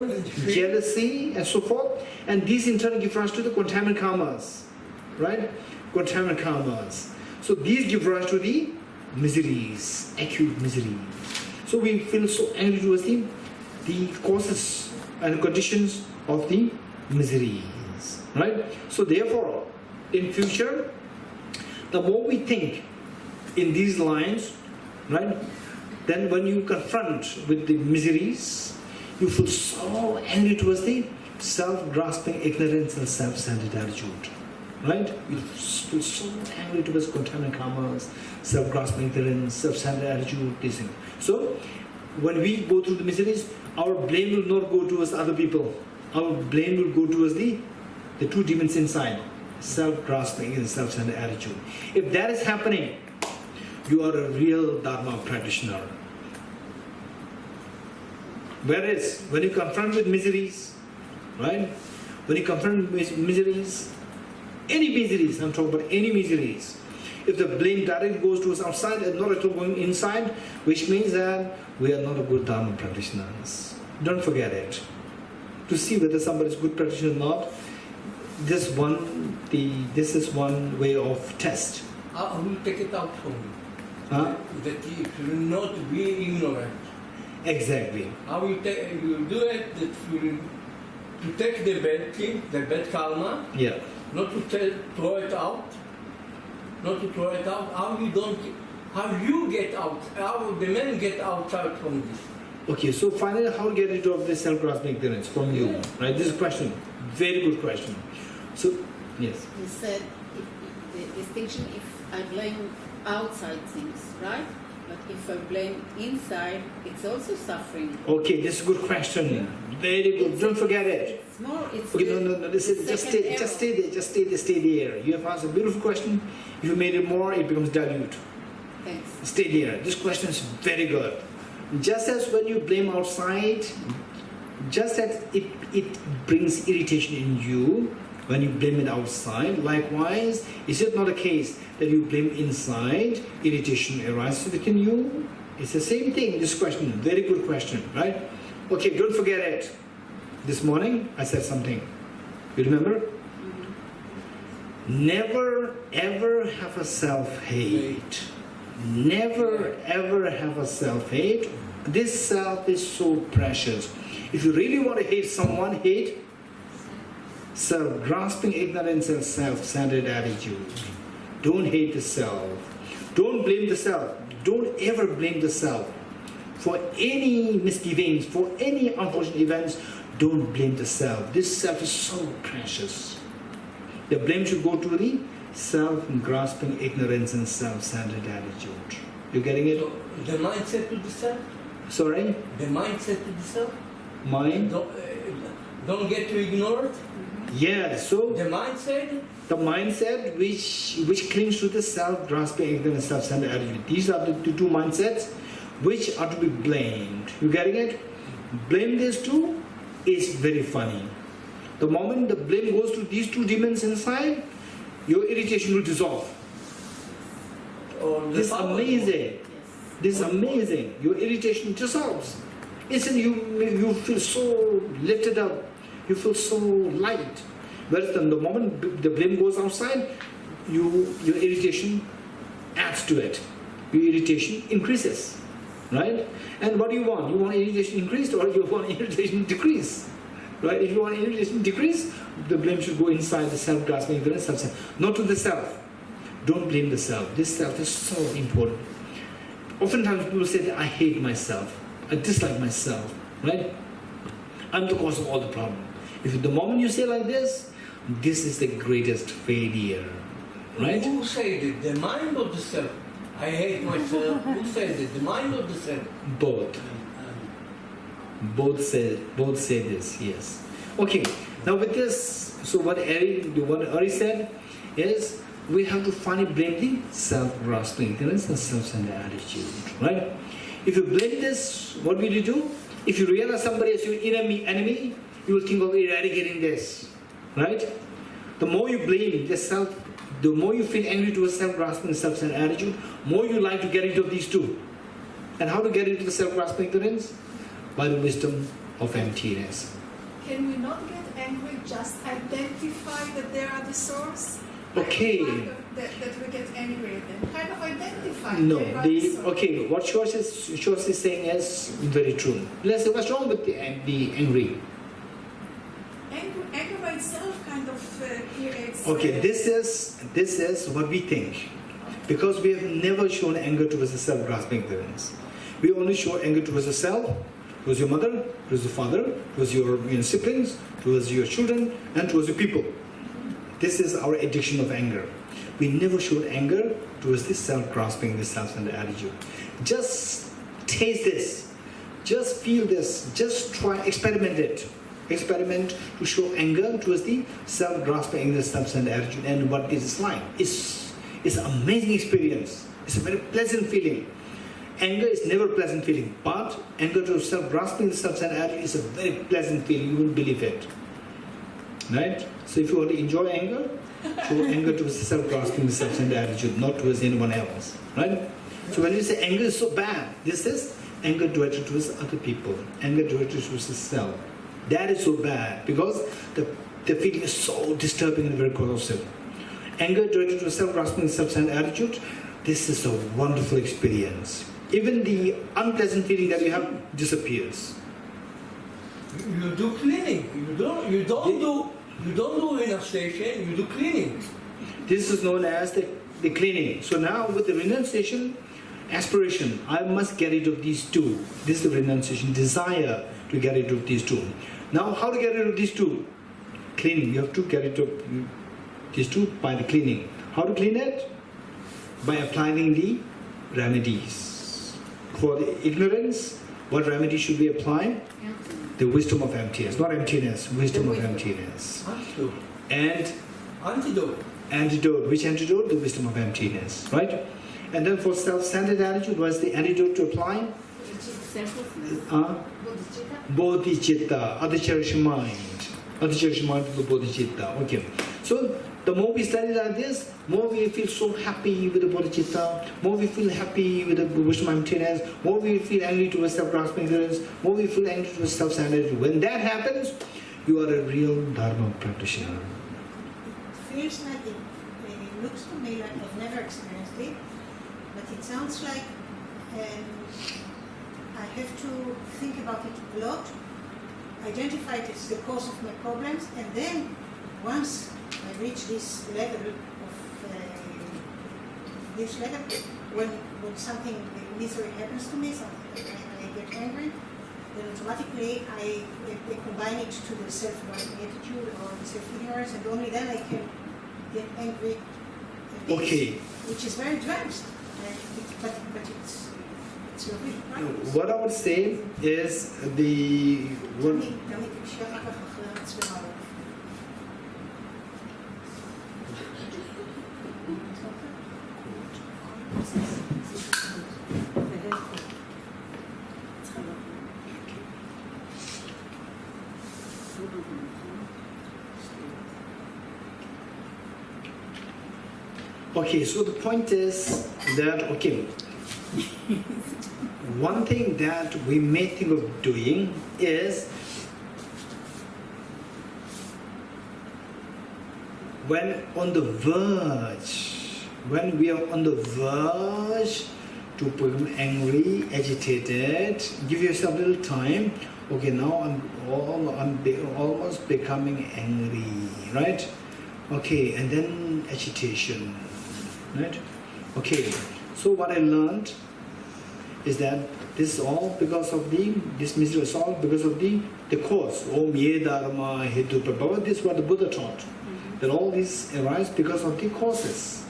jealousy, and so forth. And these in turn give rise to the contaminant karmas, right? Contaminant karmas. So these give rise to the miseries, acute misery. So we feel so angry towards the causes and conditions of the miseries, right? So therefore, in future, the more we think in these lines, right, then when you confront with the miseries, you feel so angry towards the self-grasping ignorance and self-centered attitude, right? You feel so angry towards contaminant karmas, self-grasping ignorance, self-centered attitude, these things. So when we go through the miseries, our blame will not go towards other people. Our blame will go towards the two demons inside, self-grasping and self-centered attitude. If that is happening, you are a real Dharma practitioner. Whereas when you confront with miseries, right? When you confront with miseries, any miseries, I'm talking about any miseries, if the blame directly goes towards outside and not at all going inside, which means that we are not a good Dharma practitioners. Don't forget it. To see whether somebody is a good practitioner or not, this is one way of test. How will take it out from you? Huh? That you should not be ignorant. Exactly. How you do it that you to take the bad thing, the bad karma, Yeah. not to throw it out, not to throw it out. How you get out? How the men get outside from this? Okay, so finally, how to get rid of this self-grasping ignorance from you? Right? This is a question. Very good question. So, yes. You said the distinction if I blame outside things, right? But if I blame inside, it's also suffering. Okay, this is a good question. Very good. Don't forget it. It's more. It's Okay, no. This is just stay there. You have asked a beautiful question. If you made it more, it becomes dilute. Thanks. Stay there. This question is very good. Just as when you blame outside, just as it brings irritation in you when you blame it outside, likewise, is it not a case that you blame inside, irritation arises within you? It's the same thing, this question, very good question, right? Okay, don't forget it. This morning, I said something. You remember? Never ever have a self-hate. Never ever have a self-hate. This self is so precious. If you really want to hate someone, hate self-grasping ignorance and self-centered attitude. Don't hate the self. Don't blame the self. Don't ever blame the self. For any misgivings, for any unfortunate events, don't blame the self. This self is so precious. The blame should go to the self-grasping ignorance and self-centered attitude. You getting it? So the mindset to the self? Sorry? The mindset to the self? Mind? Don't get to ignore it? Yeah, so the mindset which clings to the self-grasping ignorance, self-centered attitude. These are the two mindsets which are to be blamed. You getting it? Blame these two is very funny. The moment the blame goes to these two demons inside, your irritation will dissolve. This is amazing. This is amazing. Your irritation dissolves. Instantly you feel so lifted up. You feel so light. Whereas the moment the blame goes outside, your irritation adds to it. Your irritation increases. Right? And what do you want? You want irritation increased or you want irritation decrease? Right? If you want irritation decrease, the blame should go inside the self-grasping ignorance, self-centered, not to the self. Don't blame the self. This self is so important. Oftentimes people say that I hate myself. I dislike myself. Right? I'm the cause of all the problem. If the moment you say like this is the greatest failure. Right? Who said it? The mind or the self? I hate myself. Who said it? The mind or the self? Both. Both say this, yes. Okay, now with this, so what Ari said is we have to finally blame the self-grasping ignorance and self-centered attitude, right? If you blame this, what will you do? If you realize somebody is your enemy, you will think of eradicating this, right? The more you blame the self, the more you feel angry towards self-grasping and self-centered attitude, more you like to get into these two. And how to get into the self-grasping ignorance? By the wisdom of emptiness. Can we not get angry, just identify that they are the source? Okay. That we get angry at them. Kind of identify. No, they are the source. okay, what Shosh is saying is very true. Let's say, what's wrong with the angry? Anger by itself kind of creates... Okay, this is what we think. Because we have never shown anger towards the self-grasping ignorance. We only show anger towards the self, towards your mother, towards your father, towards your siblings, towards your children, and towards your people. This is our addiction of anger. We never showed anger towards this self-grasping, this self-centered attitude. Just taste this. Just feel this. Just try, experiment it. Experiment to show anger towards the self-grasping, the self-centered attitude, and what is this like. It's an amazing experience. It's a very pleasant feeling. Anger is never a pleasant feeling, but anger to self-grasping, the self-centered attitude is a very pleasant feeling. You won't believe it. Right? So if you want to enjoy anger, show anger towards the self-grasping, the self-centered attitude, not towards anyone else. Right? So when you say anger is so bad, this is anger directed towards other people, anger directed towards the self. That is so bad because the feeling is so disturbing and very corrosive. Anger directed to self-grasping, self-centered attitude, this is a wonderful experience. Even the unpleasant feeling that you have disappears. You do cleaning. You don't do renunciation. You do cleaning. This is known as the cleaning. So now with the renunciation, aspiration, I must get rid of these two. This is the renunciation, desire to get rid of these two. Now how to get rid of these two? Cleaning. You have to get rid of these two by the cleaning. How to clean it? By applying the remedies. For the ignorance, what remedy should we apply? The wisdom of emptiness. Not emptiness, wisdom of emptiness. Antidote. And Antidote. antidote. Which antidote? The wisdom of emptiness. Right? And then for self-centered attitude, what's the antidote to apply? Bodhicitta, other cherished mind. Other cherished mind of the Bodhicitta. Okay. So the more we study like this, more we feel so happy with the bodhicitta, more we feel happy with the wisdom of emptiness, more we feel angry towards self-grasping ignorance, more we feel angry towards self-centered. When that happens, you are a real Dharma practitioner. It feels like it looks to me like I've never experienced it, but it sounds like I have to think about it a lot, identify it as the cause of my problems, and then once I reach this level when something misery happens to me, something I get angry, then automatically I combine it to the self-grasping attitude or the self-ignorance, and only then I can get angry at this, Okay. which is very advanced, but it's really practice. What I would say is the... Okay, so the point is that, okay, one thing that we may think of doing is when we are on the verge to become angry, agitated, give yourself a little time. Okay, now I'm almost becoming angry, right? Okay, and then agitation, right? Okay, so what I learned is that this is all because of this misery is all because of the cause. Om ye dharma hetu prabhava. This is what the Buddha taught. That all these arise because of the causes.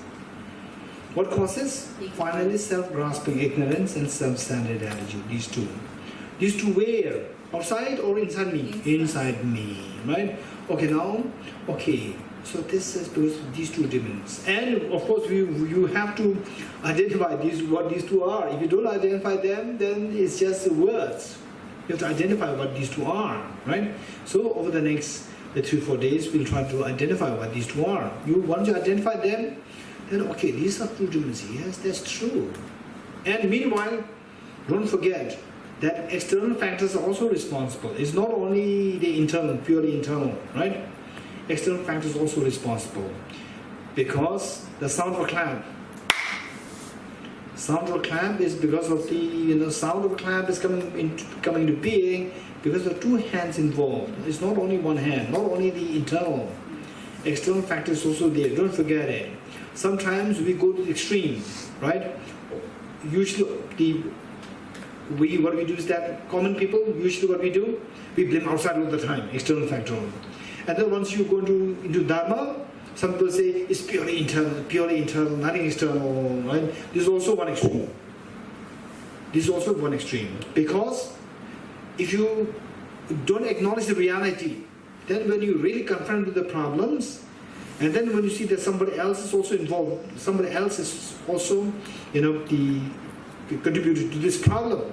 What causes? Finally, self-grasping ignorance and self-centered attitude. These two. These two where? Outside or inside me? Inside me, right? Okay, now, okay. So this is because of these two demons. And of course, you have to identify what these two are. If you don't identify them, then it's just words. You have to identify what these two are, right? So over the next 3-4 days, we'll try to identify what these two are. Once you identify them, then okay, these are two demons. Yes, that's true. And meanwhile, don't forget, that external factors are also responsible. It's not only the internal, purely internal, right? External factors are also responsible. Because the sound of a clap. Sound of a clap is because of the, sound of a clap is coming into being because of two hands involved. It's not only one hand, not only the internal. External factors also there, don't forget it. Sometimes we go to the extreme, right? Usually what we do is that common people, usually what we do, we blame outside all the time, external factor. And then once you go into Dharma, some people say it's purely internal, nothing external, right? This is also one extreme. This is also one extreme. Because if you don't acknowledge the reality, then when you really confront with the problems, and then when you see that somebody else is also involved, somebody else is also, contributed to this problem.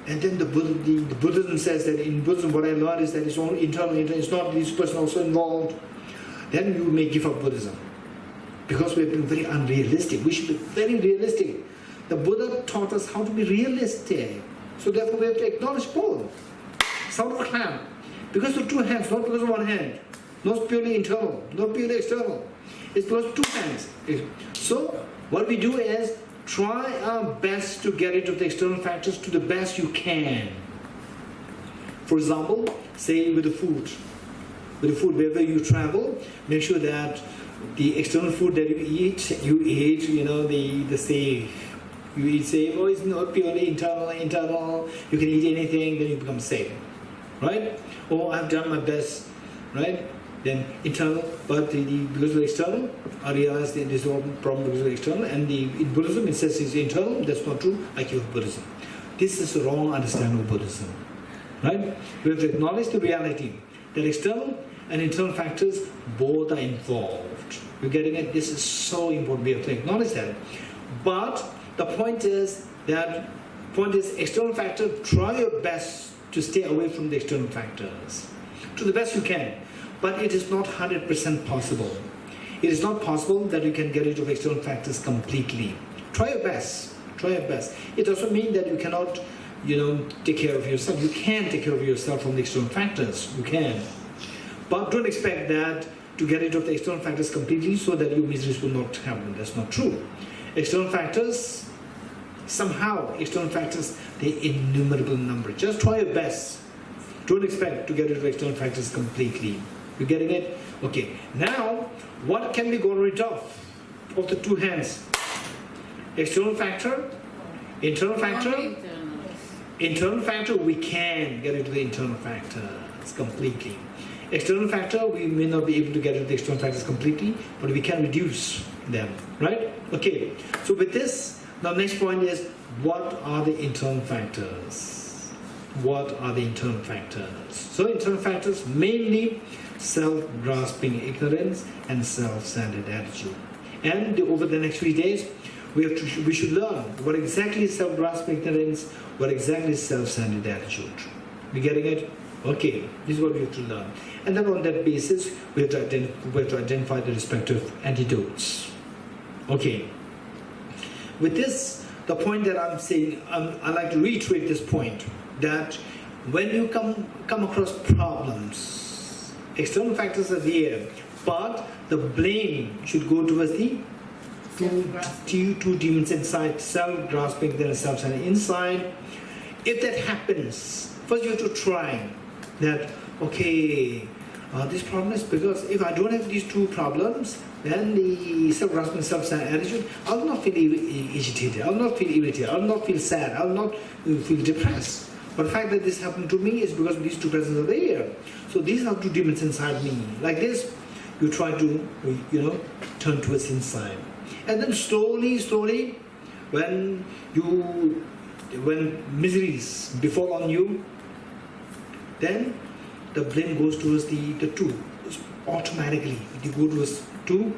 And then the Buddhism says that in Buddhism what I learned is that it's all internal, it's not this person also involved. Then you may give up Buddhism. Because we've been very unrealistic. We should be very realistic. The Buddha taught us how to be realistic. So therefore we have to acknowledge both. Sound of a clap. Because of two hands, not because of one hand. Not purely internal, not purely external. It's because of two hands. So what we do is try our best to get rid of the external factors to the best you can. For example, say with the food. With the food, wherever you travel, make sure that the external food that you eat, the safe. You eat safe, it's not purely internal, you can eat anything, then you become safe. Right? I've done my best, right? Then internal, but because of the external, I realized that there's no problem because of the external, and in Buddhism it says it's internal, that's not true, I give up Buddhism. This is the wrong understanding of Buddhism. Right? We have to acknowledge the reality that external and internal factors both are involved. You're getting it? This is so important, we have to acknowledge that. But the point is external factor, try your best to stay away from the external factors to the best you can. But it is not 100% possible. It is not possible that you can get rid of external factors completely. Try your best. Try your best. It doesn't mean that you cannot, take care of yourself. You can take care of yourself from the external factors. You can. But don't expect that to get rid of the external factors completely so that your miseries will not happen. That's not true. External factors, they're innumerable number. Just try your best. Don't expect to get rid of external factors completely. You getting it? Okay. Now, what can we get rid of the two hands? External factor, internal factor. Internal factor, we can get rid of the internal factors completely. External factor, we may not be able to get rid of the external factors completely, but we can reduce them. Right? Okay. So with this, the next point is, what are the internal factors? What are the internal factors? So internal factors, mainly self-grasping ignorance and self-centered attitude. And over the next few days, we should learn what exactly is self-grasping ignorance, what exactly is self-centered attitude. We getting it? Okay, this is what we have to learn. And then on that basis, we have to identify the respective antidotes. Okay. With this, the point that I'm saying, I like to reiterate this point, that when you come across problems, external factors are there, but the blame should go towards the two demons inside, self-grasping, then self-centered inside. If that happens, first you have to try that, okay, this problem is because if I don't have these two problems, then the self-grasping, self-centered attitude, I'll not feel agitated, I'll not feel irritated, I'll not feel sad, I'll not feel depressed. But the fact that this happened to me is because these two presents are there. So these are two demons inside me. Like this, you try to, turn towards inside. And then slowly, when miseries befall on you, then the blame goes towards the two. Automatically, you go towards two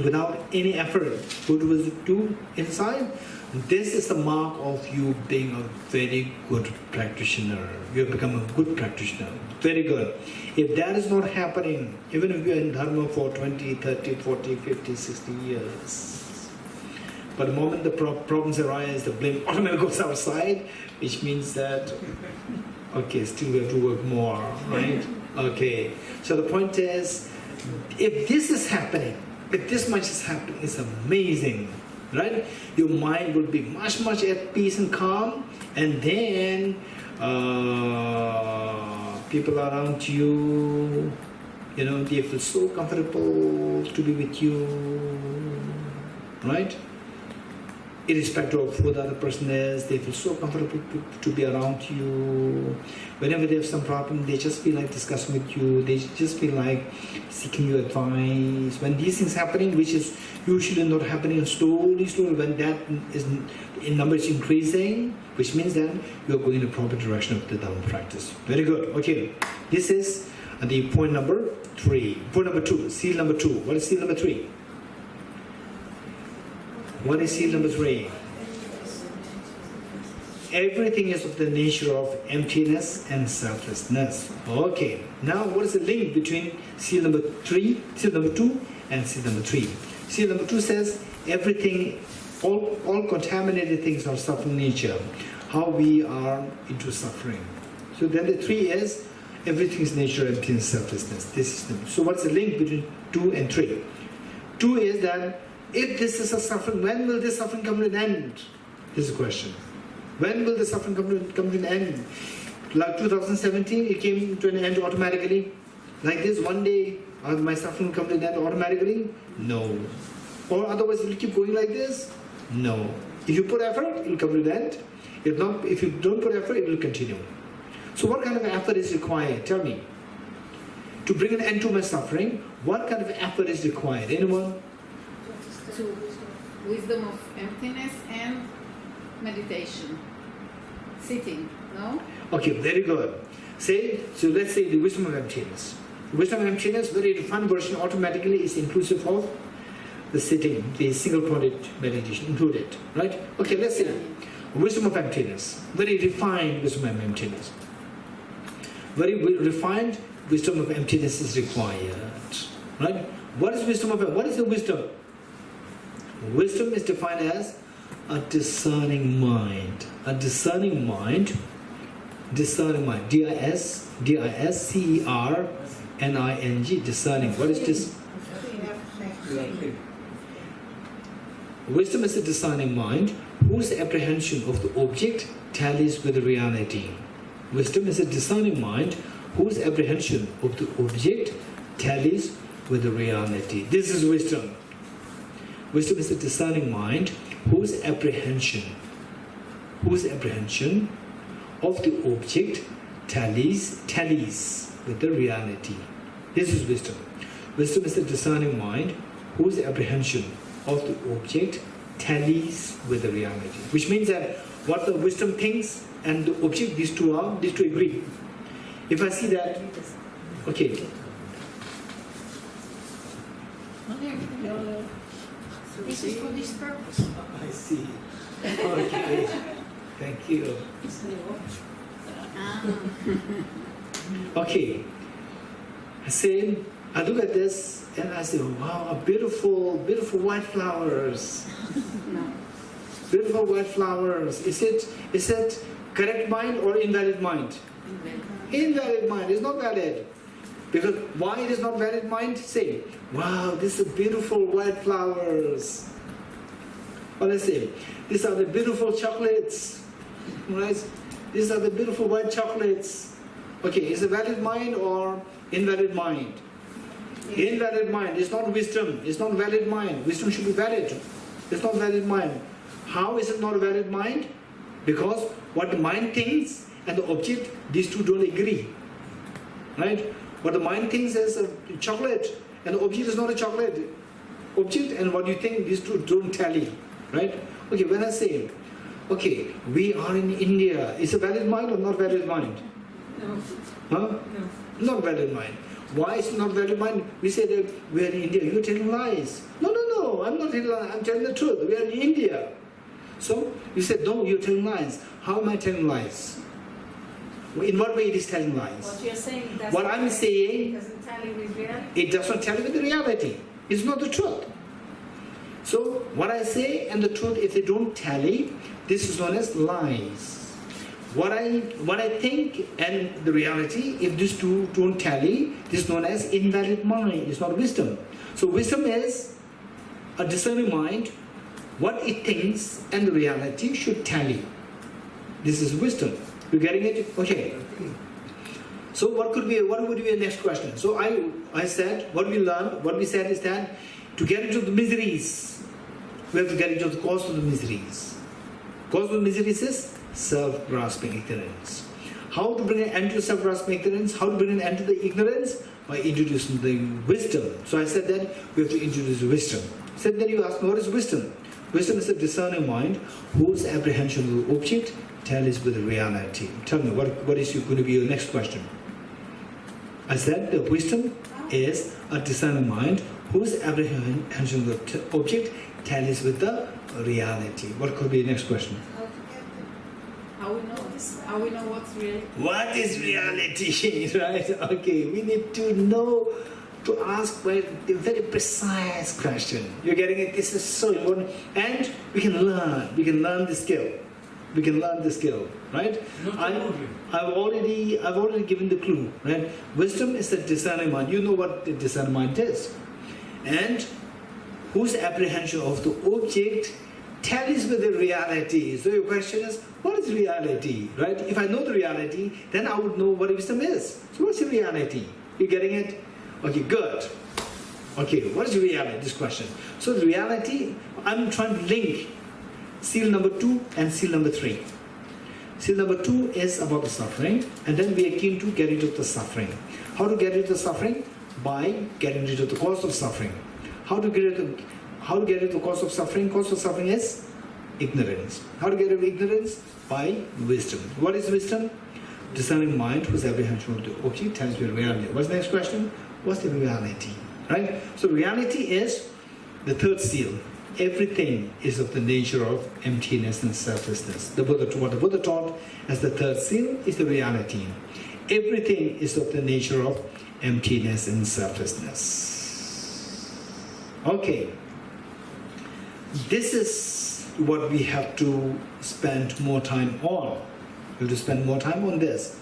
without any effort. Go towards the two inside. This is the mark of you being a very good practitioner. You have become a good practitioner. Very good. If that is not happening, even if you are in Dharma for 20, 30, 40, 50, 60 years, But the moment the problems arise, the blame automatically goes outside, which means that, okay, still we have to work more, right? Okay, so the point is, if this is happening, if this much is happening, it's amazing, right? Your mind will be much, much at peace and calm, and then people around you, you know, they feel so comfortable to be with you, right? Irrespective of who the other person is, they feel so comfortable to be around you. Whenever they have some problem, they just feel like discussing with you. They just feel like seeking your advice. When these things happening, which is usually not happening, slowly, when that is in numbers increasing, which means that you are going in the proper direction of the Dhamma practice. Very good. Okay, this is the point number 3. Point number 2. Seal number 2. What is seal number 3? What is seal number 3? Everything is of the nature of emptiness and selflessness. Okay. Now, what is the link between seal number 3, seal number 2, and seal number 3? Seal number 2 says everything, all contaminated things are suffering nature. How we are into suffering. So then the 3 is everything is nature, emptiness, selflessness. This is so what's the link between 2 and 3? 2 is that if this is a suffering, when will this suffering come to an end? This is the question. When will the suffering come to an end? Like 2017, it came to an end automatically. Like this, one day, my suffering will come to an end automatically? No. Or otherwise, it will keep going like this? No. If you put effort, it will come to an end. If not, if you don't put effort, it will continue. So what kind of effort is required? Tell me. To bring an end to my suffering, what kind of effort is required? Anyone? To wisdom of emptiness and meditation. Sitting, no? Okay, very good. So let's say the wisdom of emptiness. Wisdom of emptiness, very refined version, automatically is inclusive of the sitting, the single-pointed meditation included, right? Okay, let's say wisdom of emptiness, very refined wisdom of emptiness. Very refined wisdom of emptiness is required, right? What is wisdom of? What is the wisdom? Wisdom is defined as a discerning mind. A discerning mind. Discerning mind. D-I-S-C-E-R-N-I-N-G. Discerning. What is this? Wisdom is a discerning mind whose apprehension of the object tallies with the reality. Wisdom is a discerning mind whose apprehension of the object tallies with the reality. This is wisdom. Wisdom is a discerning mind whose apprehension of the object tallies with the reality. This is wisdom. Wisdom is a discerning mind whose apprehension of the object tallies with the reality. Which means that what the wisdom thinks and the object, these two agree. If I see that, okay. This is for this purpose. I see. Okay. Thank you. Okay. I look at this and I say, wow, beautiful, beautiful white flowers. No. Beautiful white flowers. Is it correct mind or invalid mind? Invalid mind. It's not valid. Because why it is not valid mind? Say, wow, these are beautiful white flowers. Or let's say, these are the beautiful chocolates. Right? These are the beautiful white chocolates. Okay, is it valid mind or invalid mind? Yes. Invalid mind. It's not wisdom. It's not valid mind. Wisdom should be valid. It's not valid mind. How is it not a valid mind? Because what the mind thinks and the object, these two don't agree. Right? What the mind thinks is a chocolate and the object is not a chocolate. Object and what you think, these two don't tally. Right? Okay, when I say, okay, we are in India, is it valid mind or not valid mind? No. Huh? No. Not valid mind. Why is it not valid mind? We say that we are in India, you're telling lies. No, I'm not telling lies, I'm telling the truth. We are in India. So you said, no, you're telling lies. How am I telling lies? In what way it is telling lies? What you're saying doesn't What I'm saying, doesn't tally with reality. it does not tally with the reality. It's not the truth. So what I say and the truth, if they don't tally, this is known as lies. What I think and the reality, if these two don't tally, this is known as invalid mind. It's not wisdom. So wisdom is a discerning mind. What it thinks and the reality should tally. This is wisdom. You getting it? Okay. So what would be the next question? So I said what we said is that to get into the miseries, we have to get into the cause of the miseries. Cause of the miseries is self-grasping ignorance. How to bring an end to self-grasping ignorance? How to bring an end to the ignorance? By introducing the wisdom. So I said that we have to introduce wisdom. So then you ask me, what is wisdom? Wisdom is a discerning mind whose apprehension of the object tallies with the reality. Tell me, what is going to be your next question? I said that wisdom is a discerning mind whose apprehension of the object tallies with the reality. What could be the next question? How we know what's real? What is reality? Right? Okay, we need to know, to ask a very precise question. You're getting it? This is so important. And we can learn the skill. We can learn the skill, right? I've already given the clue, right? Wisdom is the discerning mind. You know what the discerning mind is. And whose apprehension of the object tallies with the reality. So your question is, what is reality, right? If I know the reality, then I would know what wisdom is. So what's the reality? You getting it? Okay, good. Okay, what is reality? This question. So the reality, I'm trying to link seal number 2 and seal number 3. Seal number 2 is about the suffering, and then we are keen to get rid of the suffering. How to get rid of the suffering? By getting rid of the cause of suffering. How to get rid of the cause of suffering? Cause of suffering is ignorance. How to get rid of ignorance? By wisdom. What is wisdom? Discerning mind whose apprehension of the object tells you reality. What's the next question? What's the reality? Right? So reality is the third seal. Everything is of the nature of emptiness and selflessness. What the Buddha taught as the third seal is the reality. Everything is of the nature of emptiness and selflessness. Okay. This is what we have to spend more time on. We have to spend more time on this.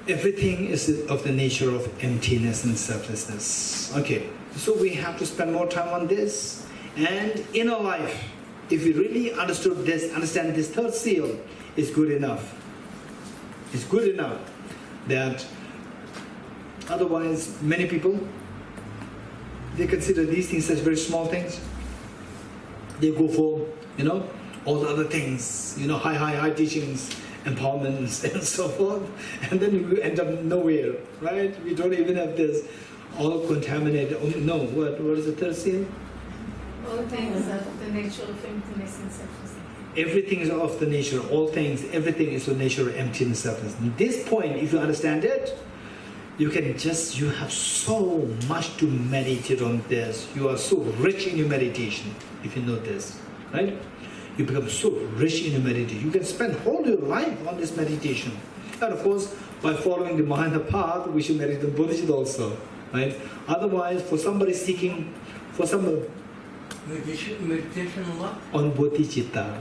Everything is of the nature of emptiness and selflessness. Okay, so we have to spend more time on this. And in our life, if we really understand this third seal, is good enough. It's good enough that otherwise many people, they consider these things as very small things. They go for, all the other things, high teachings, empowerments and so forth. And then we end up nowhere, right? We don't even have this all contaminated. Oh, no, what is the third seal? All things are of the nature of emptiness and selflessness. Everything is of the nature, all things, everything is of the nature of emptiness and selflessness. At this point, if you understand it, you have so much to meditate on this. You are so rich in your meditation, if you know this, right? You become so rich in your meditation. You can spend whole your life on this meditation. And of course, by following the Mahayana path, we should meditate on Bodhicitta also, right? Otherwise, for somebody seeking, for some meditation on what? on Bodhicitta.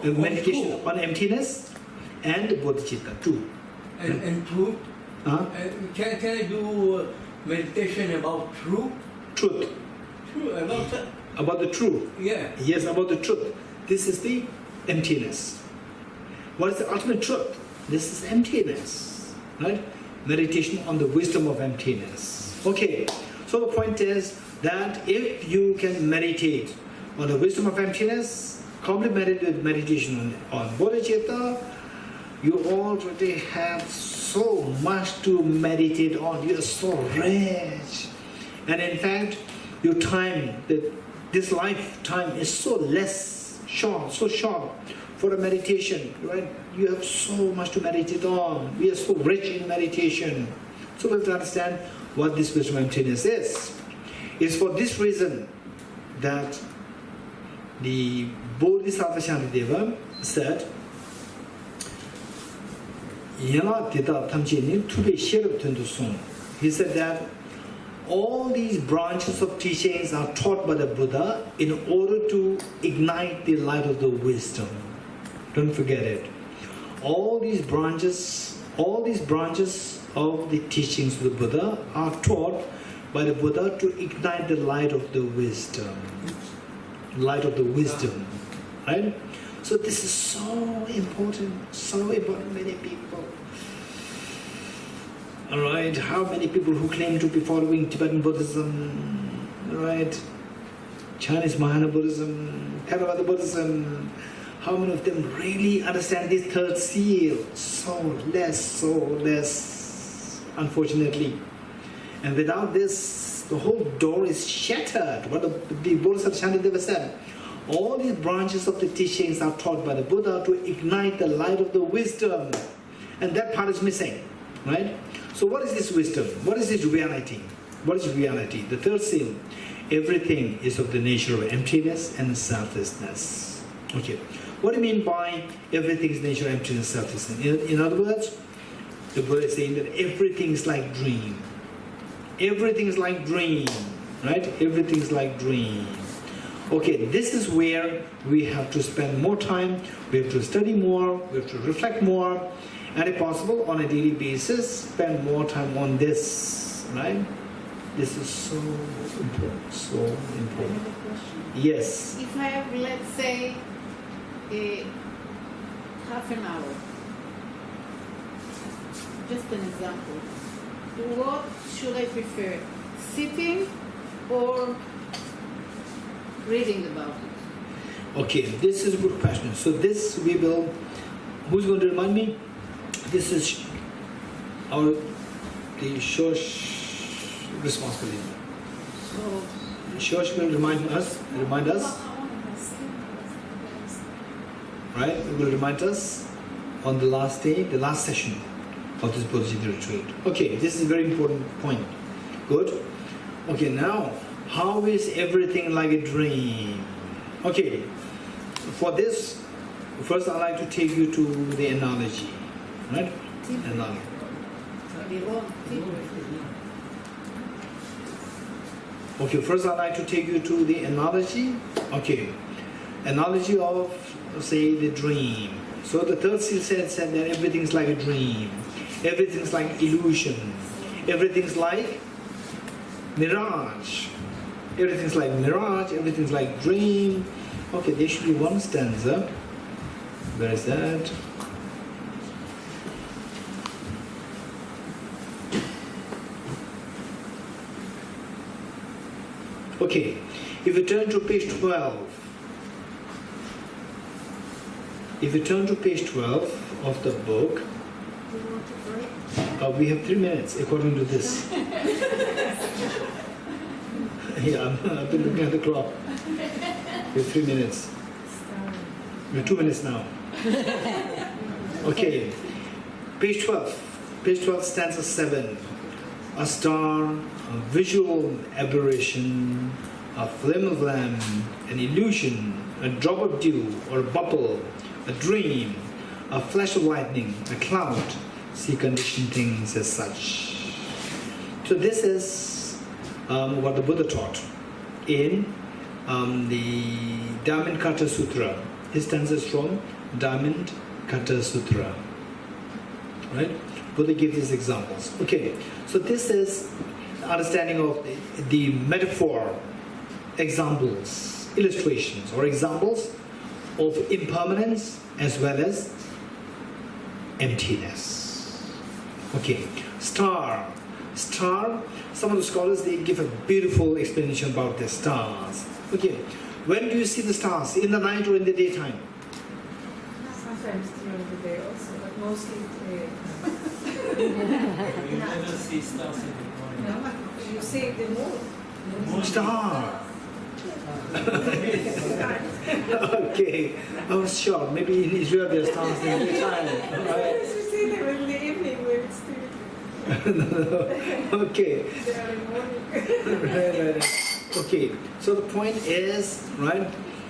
Meditation on emptiness and Bodhicitta, too. And truth? Can I do meditation about truth? Truth. True, about that? About the truth. Yeah. Yes, about the truth. This is the emptiness. What is the ultimate truth? This is emptiness. Right? Meditation on the wisdom of emptiness. Okay. So the point is that if you can meditate on the wisdom of emptiness, complemented with meditation on Bodhicitta, you already have so much to meditate on. You are so rich. And in fact, your time, this lifetime is so short for a meditation, right? You have so much to meditate on. We are so rich in meditation. So we have to understand what this wisdom of emptiness is. It's for this reason that the Bodhisattva Shantideva said, he said that all these branches of teachings are taught by the Buddha in order to ignite the light of the wisdom. Don't forget it. All these branches of the teachings of the Buddha are taught by the Buddha to ignite the light of the wisdom. Light of the wisdom. Right? So this is so important many people. Alright, how many people who claim to be following Tibetan Buddhism, right? Chinese Mahayana Buddhism, Theravada Buddhism, how many of them really understand this third seal? So less, unfortunately. And without this, the whole door is shattered. What the Bodhisattva Shantideva said. All these branches of the teachings are taught by the Buddha to ignite the light of the wisdom. And that part is missing, right? So what is this wisdom? What is this reality? What is reality? The third seal. Everything is of the nature of emptiness and selflessness. Okay. What do you mean by everything is nature of emptiness and selflessness? In other words, the Buddha is saying that everything is like dream. Everything is like dream, right? Everything is like dream. Okay, this is where we have to spend more time, we have to study more, we have to reflect more, and if possible, on a daily basis, spend more time on this, right? This is so important, so important. Another question. Yes. If I have, let's say, half an hour, just an example, what should I prefer, sitting or reading about it? Okay, this is a good question. So this we will, who's going to remind me? This is the Shosh responsibility. So, Shosh will remind us, right? It will remind us on the last day, the last session of this Bodhicitta retreat. Okay, this is a very important point. Good. Okay, now, how is everything like a dream? Okay, for this, first I'd like to take you to the analogy, right? Analogy. Okay, first I'd like to take you to the analogy. Okay, analogy of, say, the dream. So the third seal said that everything's like a dream. Everything's like illusion. Everything's like mirage. Everything's like mirage. Everything's like dream. Okay, there should be one stanza. Where is that? Okay, if you turn to page 12, of the book, we have 3 minutes according to this. Yeah, I've been looking at the clock. We have 3 minutes. We have 2 minutes now. Okay, page 12 stanza 7. A star, a visual aberration, a flame of lamp, an illusion, a drop of dew or a bubble, a dream, a flash of lightning, a cloud, see conditioned things as such. So this is what the Buddha taught in the Damdul Sutra. His stanza is from Damdul Sutra. Right? Buddha gives these examples. Okay, so this is understanding of the metaphor, examples, illustrations, or examples of impermanence as well as emptiness. Okay, star. Some of the scholars, they give a beautiful explanation about the stars. Okay, when do you see the stars? In the night or in the daytime? Sometimes during the day also, but mostly You never see stars in the morning. no, you see the moon. Star. Okay, I was sure. Maybe in Israel there are stars in the daytime. Right? Yes, you see them in the evening when it's still Okay. there in the morning. Right. Okay. So the point is, right?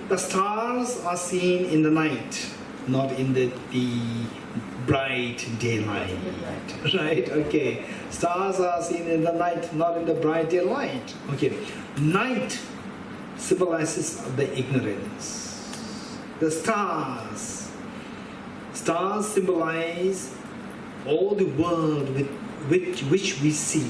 The stars are seen in the night, not in the bright daylight. Right? Okay. Stars are seen in the night, not in the bright daylight. Okay. Night symbolizes the ignorance. The stars symbolize all the world which we see.